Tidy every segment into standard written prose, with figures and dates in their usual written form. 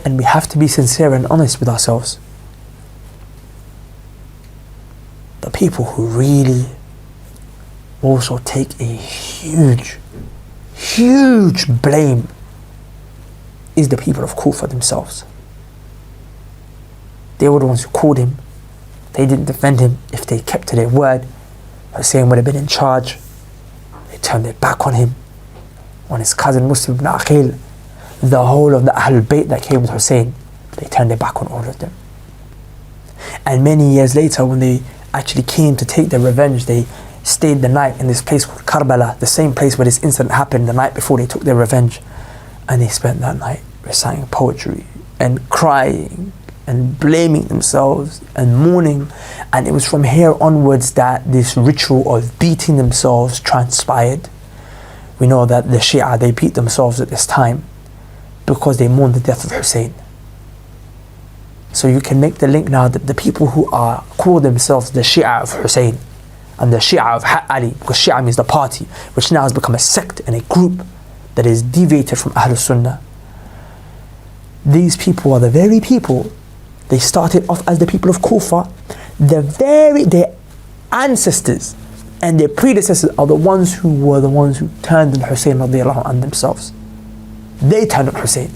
And we have to be sincere and honest with ourselves. The people who really also take a huge blame is the people of Kufa themselves. They were the ones who called him. They didn't defend him. If they kept to their word, Hussain would have been in charge. They turned their back on him, on his cousin Muslim ibn Aqil, the whole of the Ahlul Bayt that came with Hussain. They turned their back on all of them. And many years later, when they actually came to take their revenge, they stayed the night in this place called Karbala, the same place where this incident happened the night before they took their revenge. And they spent that night reciting poetry and crying and blaming themselves and mourning. And it was from here onwards that this ritual of beating themselves transpired. We know that the Shia, they beat themselves at this time because they mourned the death of Hussain. So you can make the link now that the people who call themselves the Shia of Hussain and the Shia of Ali, because Shia means the party, which now has become a sect and a group that is deviated from Ahlul Sunnah. These people are the very people, they started off as the people of Kufa. Their ancestors and their predecessors are the ones who turned on Hussain radiallahu anhu themselves. They turned on Hussain.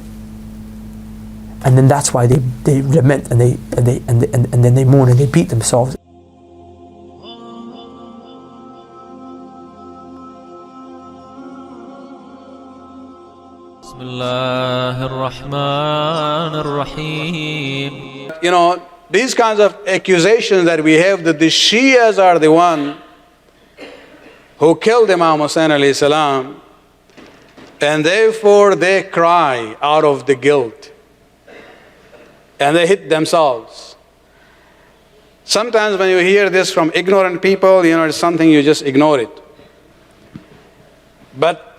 And then that's why they lament and then they mourn and they beat themselves. You know, these kinds of accusations that we have that the Shias are the one who killed Imam Husayn alayhi salam, and therefore they cry out of the guilt and they hit themselves. Sometimes when you hear this from ignorant people, you know, it's something you just ignore it. But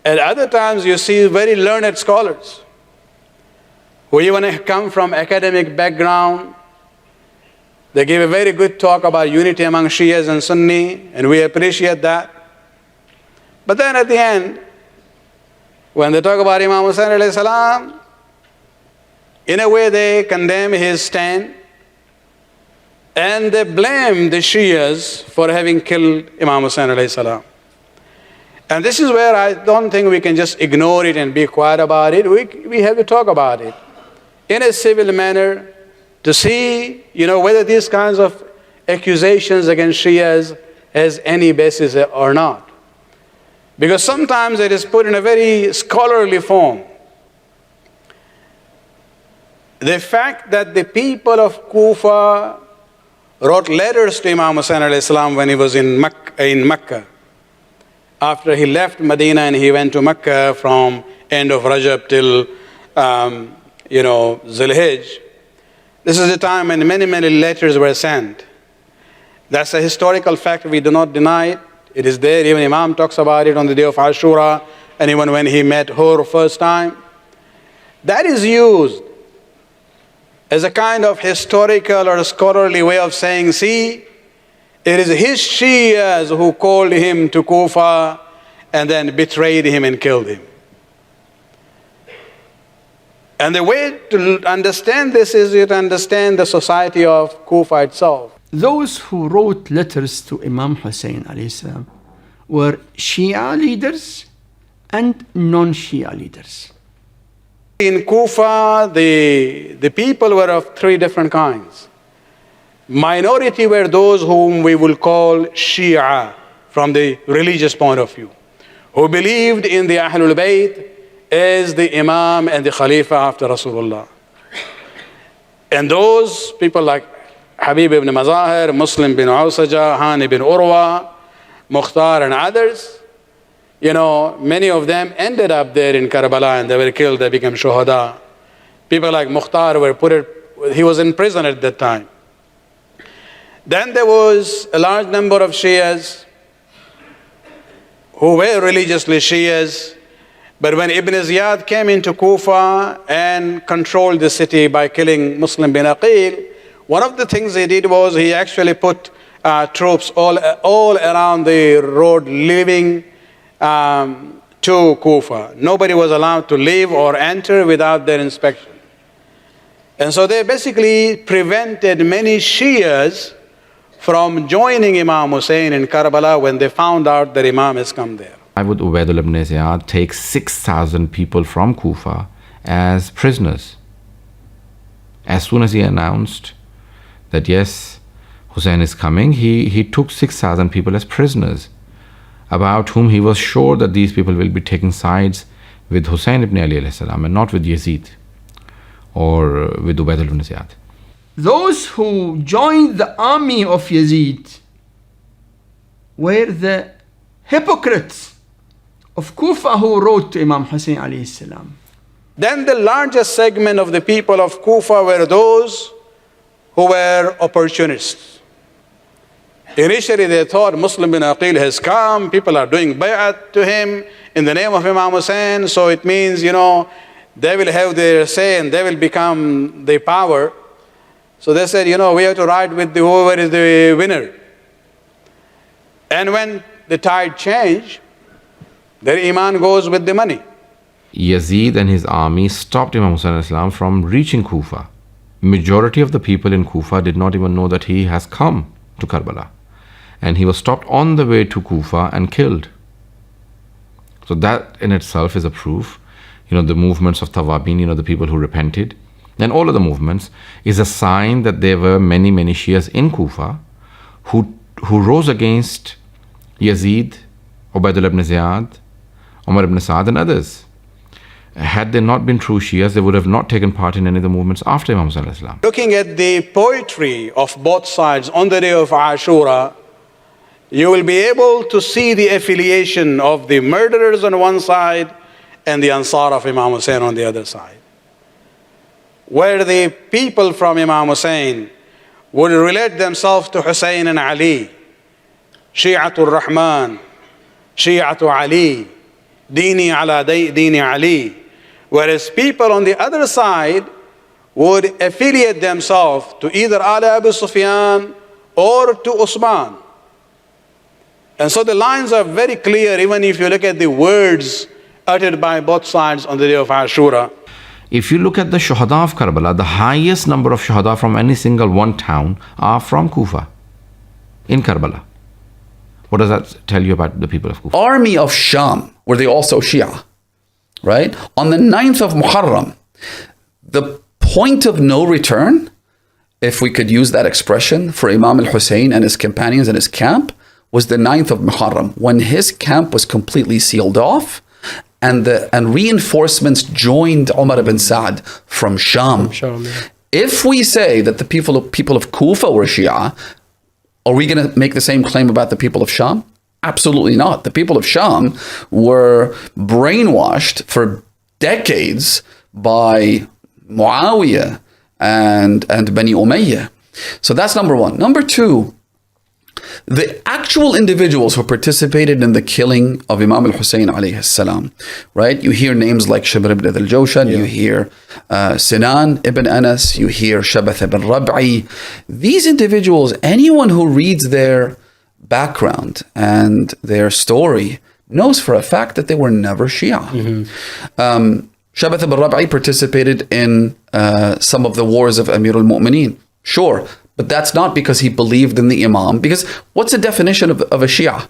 at other times you see very learned scholars who even come from academic background. They give a very good talk about unity among Shias and Sunni, and we appreciate that. But then at the end, when they talk about Imam Husayn alayhi salam, in a way they condemn his stand and they blame the Shias for having killed Imam Husayn alayhi salam. And this is where I don't think we can just ignore it and be quiet about it. We have to talk about it in a civil manner to see, you know, whether these kinds of accusations against Shias has any basis or not. Because sometimes it is put in a very scholarly form. The fact that the people of Kufa wrote letters to Imam Husayn alayhi salam when he was in Mecca. After he left Medina and he went to Mecca from end of Rajab till, Zulhijj. This is the time when many letters were sent. That's a historical fact. We do not deny it. It is there. Even Imam talks about it on the day of Ashura, and even when he met her first time. That is used as a kind of historical or scholarly way of saying, see, it is his Shias who called him to Kufa and then betrayed him and killed him. And the way to understand this is to understand the society of Kufa itself. Those who wrote letters to Imam Husayn alayhi salam were Shia leaders and non-Shia leaders. In Kufa, the people were of three different kinds. Minority were those whom we will call Shia from the religious point of view, who believed in the Ahlul Bayt as the Imam and the Khalifa after Rasulullah. And those people like Habib ibn Mazahir, Muslim bin Awsaja, Han ibn Urwa, Mukhtar and others, you know, many of them ended up there in Karbala and they were killed, they became shuhada. People like Mukhtar he was in prison at that time. Then there was a large number of Shias who were religiously Shias, but when Ibn Ziyad came into Kufa and controlled the city by killing Muslim bin Aqil, one of the things he did was he actually put troops all around the road, leaving to Kufa. Nobody was allowed to leave or enter without their inspection. And so they basically prevented many Shias from joining Imam Husayn in Karbala when they found out that Imam has come there. Why would Ubaidullah ibn Ziyad take 6,000 people from Kufa as prisoners? As soon as he announced that yes, Hussain is coming, he took 6,000 people as prisoners, about whom he was sure that these people will be taking sides with Hussain ibn Ali alayhi salam and not with Yazid or with Ubaidullah ibn Ziyad. Those who joined the army of Yazid were the hypocrites of Kufa who wrote to Imam Husayn alayhi salam. Then the largest segment of the people of Kufa were those who were opportunists. Initially they thought Muslim bin Aqil has come, people are doing bay'at to him in the name of Imam Husayn, so it means, they will have their say and they will become the power. So they said, we have to ride with whoever is the winner. And when the tide changed, their iman goes with the money. Yazid and his army stopped Imam Husayn Islam from reaching Kufa. Majority of the people in Kufa did not even know that he has come to Karbala. And he was stopped on the way to Kufa and killed. So that in itself is a proof. The movements of Tawabin, the people who repented, and all of the movements, is a sign that there were many, many Shias in Kufa who rose against Yazid, Ubaidullah ibn Ziyad, Umar ibn Sa'd and others. Had they not been true Shias, they would have not taken part in any of the movements after Imam Husayn Islam. Looking at the poetry of both sides on the day of Ashura, you will be able to see the affiliation of the murderers on one side and the Ansar of Imam Husayn on the other side. Where the people from Imam Husayn would relate themselves to Hussain and Ali, Shi'atul Rahman, Shi'atul Ali, Dini ala Dini Ali. Whereas people on the other side would affiliate themselves to either Ali Abu Sufyan or to Usman. And so the lines are very clear, even if you look at the words uttered by both sides on the day of Ashura. If you look at the Shuhada of Karbala, the highest number of Shuhada from any single one town are from Kufa, in Karbala. What does that tell you about the people of Kufa? Army of Shaam, were they also Shia? Right? On the 9th of Muharram, the point of no return, if we could use that expression, for Imam al-Husayn and his companions and his camp, was the 9th of Muharram, when his camp was completely sealed off and reinforcements joined Umar ibn Sa'd from Shaam. If we say that the people of Kufa were Shia, are we going to make the same claim about the people of Shaam? Absolutely not. The people of Shaam were brainwashed for decades by Muawiyah and Bani Umayyah. So that's number one. Number two, the actual individuals who participated in the killing of Imam al-Husayn alayhi salam, right? You hear names like Shibr ibn al-Jawshan, you hear Sinan ibn Anas, you hear Shabath ibn Rab'i. These individuals, anyone who reads their background and their story knows for a fact that they were never Shia. Shabath ibn Rab'i participated in some of the wars of Amir al-Mu'mineen, sure. But that's not because he believed in the Imam. Because what's the definition of a Shia?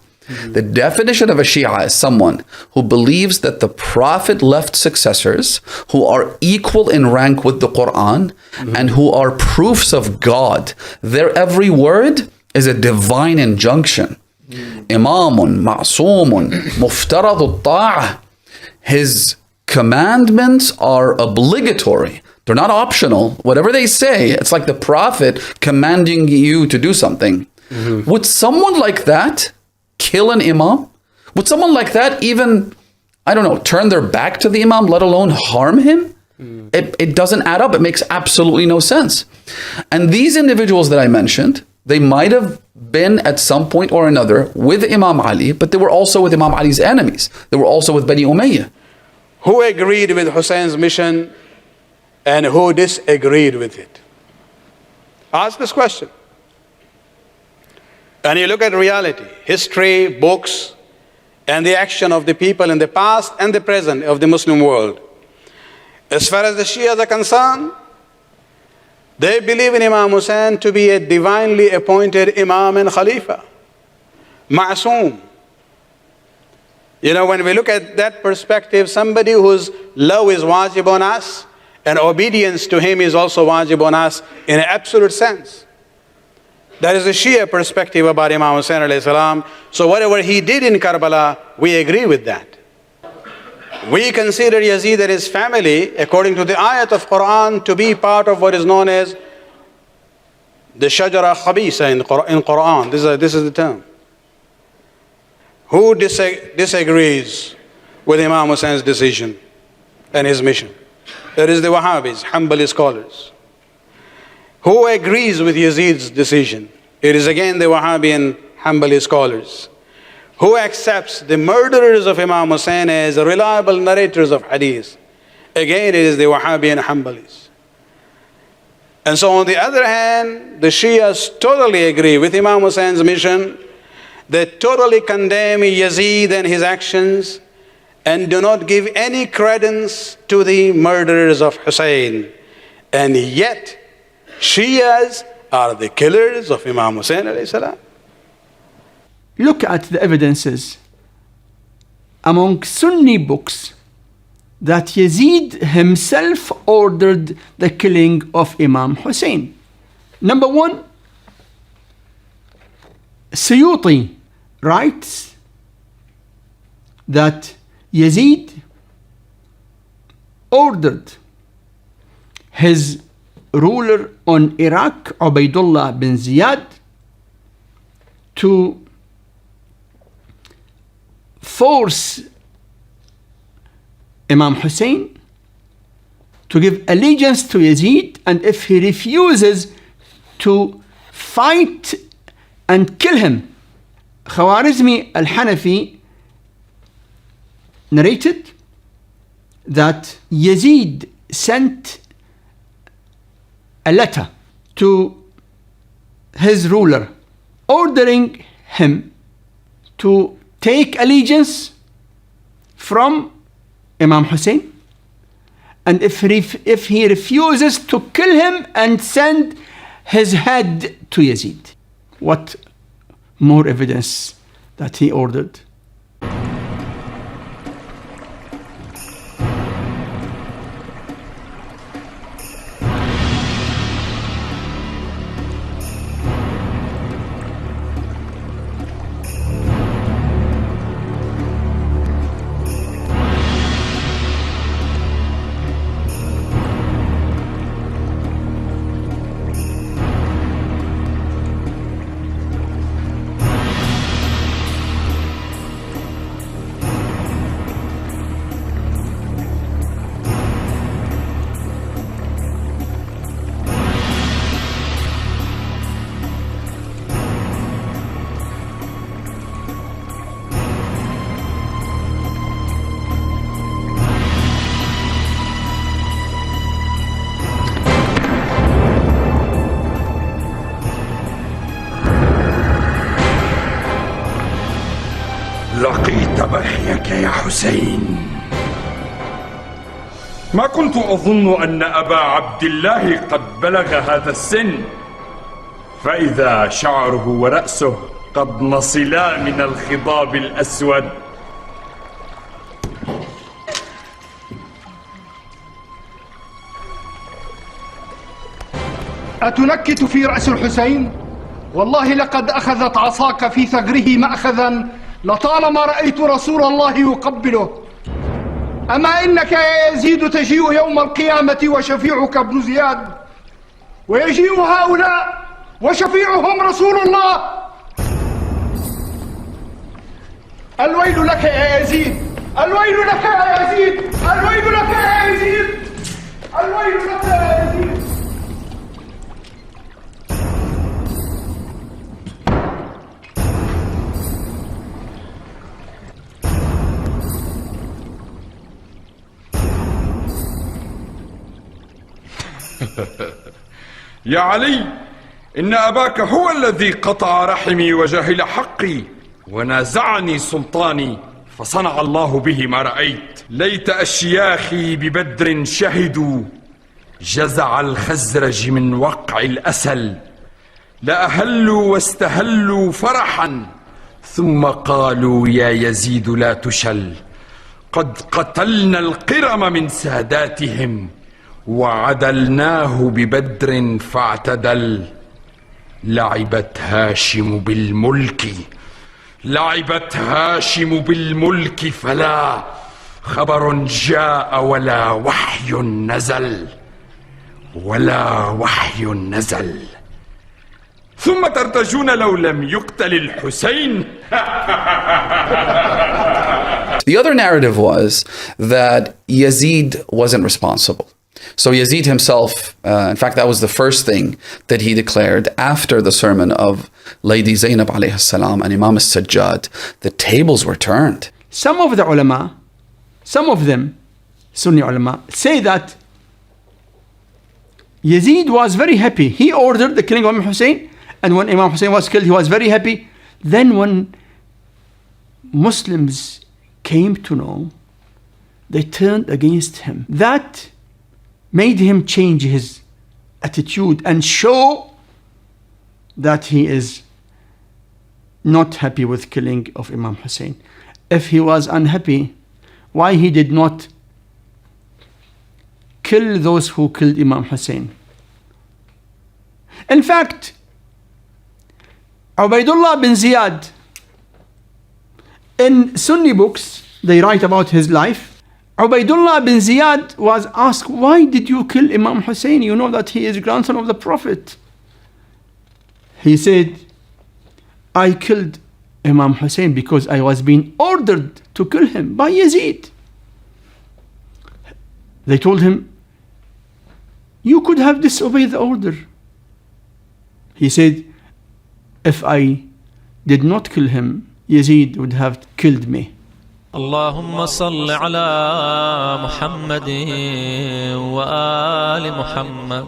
The definition of a Shia is someone who believes that the Prophet left successors who are equal in rank with the Quran and who are proofs of God. Their every word is a divine injunction. Imamun, ma'sumun, muftaradu ta'ah. His commandments are obligatory. They're not optional. Whatever they say, it's like the Prophet commanding you to do something. Would someone like that kill an Imam? Would someone like that even, turn their back to the Imam, let alone harm him? It doesn't add up. It makes absolutely no sense. And these individuals that I mentioned, they might have been at some point or another with Imam Ali, but they were also with Imam Ali's enemies. They were also with Bani Umayyah. Who agreed with Hussein's mission and who disagreed with it? Ask this question. And you look at reality, history, books, and the action of the people in the past and the present of the Muslim world. As far as the Shias are concerned, they believe in Imam Husayn to be a divinely appointed Imam and Khalifa, Ma'soom. You know, when we look at that perspective, somebody whose love is wajib on us and obedience to him is also wajib on us in an absolute sense. That is the Shia perspective about Imam Husayn alayhi salam. So whatever he did in Karbala, we agree with that. We consider Yazid and his family, according to the ayat of Quran, to be part of what is known as the Shajara Khabisa in Quran. This is the term. Who disagrees with Imam Husayn's decision and his mission? There is the Wahhabis, Hanbali scholars. Who agrees with Yazid's decision? It is again the Wahhabi and Hanbali scholars. Who accepts the murderers of Imam Husayn as reliable narrators of hadith? Again, it is the Wahhabi and Hanbalis. And so on the other hand, the Shias totally agree with Imam Husayn's mission. They totally condemn Yazid and his actions and do not give any credence to the murderers of Hussain. And yet, Shias are the killers of Imam Husayn alayhi salam. Look at the evidences among Sunni books that Yazid himself ordered the killing of Imam Husayn. Number one, Suyuti writes that Yazid ordered his ruler on Iraq, Ubaydullah bin Ziyad, to force Imam Husayn to give allegiance to Yazid, and if he refuses, to fight and kill him. Khawarizmi al-Hanafi narrated that Yazid sent a letter to his ruler ordering him to take allegiance from Imam Husayn, and if he refuses, to kill him and send his head to Yazid. What more evidence that he ordered? لقيت بخيك يا حسين. ما كنت أظن أن أبا عبد الله قد بلغ هذا السن، فإذا شعره ورأسه قد نصلا من الخضاب الأسود. أتنكت في رأس الحسين؟ والله لقد أخذت عصاك في ثغره مأخذا لطالما رأيت رسول الله يقبله. أما إنك يا يزيد تجيء يوم القيامة وشفيعك ابن زياد، ويجيء هؤلاء وشفيعهم رسول الله. الويل لك يا يزيد، الويل لك يا يزيد، الويل لك يا يزيد، الويل لك يا يزيد. يا علي، إن أباك هو الذي قطع رحمي وجهل حقي ونازعني سلطاني، فصنع الله به ما رأيت ليت أشياخي ببدر شهدوا جزع الخزرج من وقع الأسل لأهلوا واستهلوا فرحا ثم قالوا يا يزيد لا تشل قد قتلنا القرم من ساداتهم وعدلناه ببدر فاعتدل لعبت هاشم بالملك فلا خبر جاء ولا وحي نزل ثم ترتجون لو لم يقتل الحسين. The other narrative was that Yazid wasn't responsible. So Yazid himself, in fact, that was the first thing that he declared after the sermon of Lady Zainab alayhi salam and Imam Sajjad. The tables were turned. Some of the ulama, some of them, Sunni ulama, say that Yazid was very happy. He ordered the killing of Imam Husayn, and when Imam Husayn was killed, he was very happy. Then when Muslims came to know, they turned against him. That made him change his attitude and show that he is not happy with killing of Imam Husayn. If he was unhappy, why he did not kill those who killed Imam Husayn? In fact, Ubaidullah bin Ziyad, in Sunni books, they write about his life. Ubaidullah bin Ziyad was asked, why did you kill Imam Husayn? You know that he is grandson of the Prophet. He said, I killed Imam Husayn because I was being ordered to kill him by Yazid. They told him, you could have disobeyed the order. He said, if I did not kill him, Yazid would have killed me. اللهم صل على محمد وآل محمد